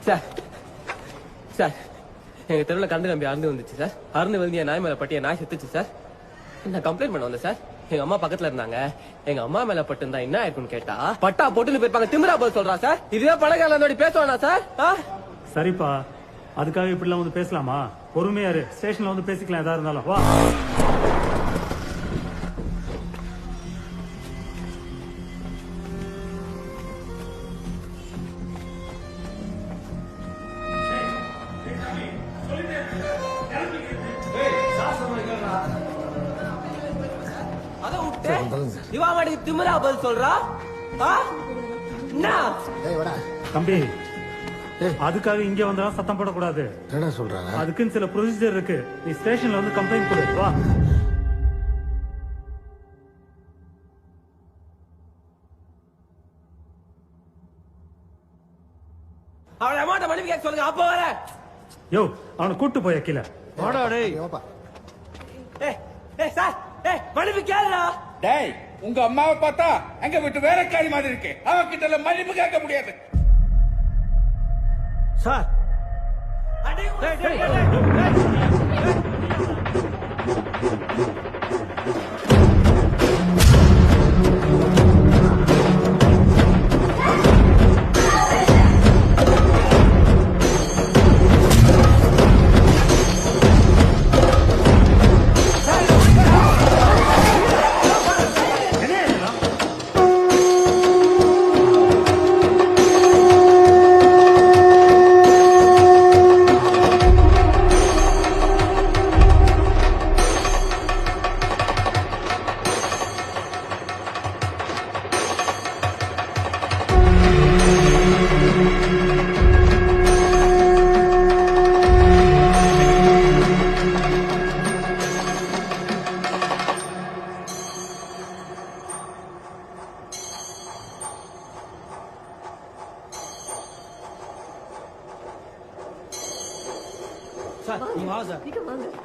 Sir sir எங்க தெருவில் current கம்பி அறுந்து வந்துச்சு சார். அறுந்து வந்து என் நாய் மேல பட்டிய நாய் செத்துச்சு சார். நான் கம்ப்ளைண்ட் பண்ண வந்தேன் சார். எங்க அம்மா பக்கத்துல இருந்தாங்க. எங்க அம்மா மேல பட்டு இருந்தா என்ன ஆயிருக்குன்னு கேட்டா பட்டா போட்டுன்னு போயிருப்பாங்க. திமிரா போய் சொல்றா சார். இதுவே பணக்காரனோட பேசுவானா சார்? சரிப்பா, அதுக்காக இப்படிலாம் வந்து பேசலாமா? பொறுமையாரு, ஸ்டேஷன்ல வந்து பேசிக்கலாம் எதா இருந்தாலும். வா. திமிரா பதில் சொல்றா. தம்பி, அதுக்காக இங்க வந்தா சத்தம் போடக்கூடாது. என்ன சொல்றாங்க? அதுக்குன்னு சில ப்ரொசீஜர் இருக்கு. நீ ஸ்டேஷன்ல வந்து கம்ப்ளைண்ட் கொடு. வா. அவளை அம்மாட்ட மன்னிப்பு கேட்க சொல்லுங்க. அப்ப வர யோ, அவனை கூட்டு போய் கீழே. சார் மன்னிப்பு கேளுடா. டேய், உங்க அம்மாவை பார்த்தா எங்க வீட்டு வேலைக்காரி மாதிரி இருக்கு. அவகிட்ட மன்னிப்பு கேட்க முடியாது சார்.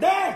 டேய்,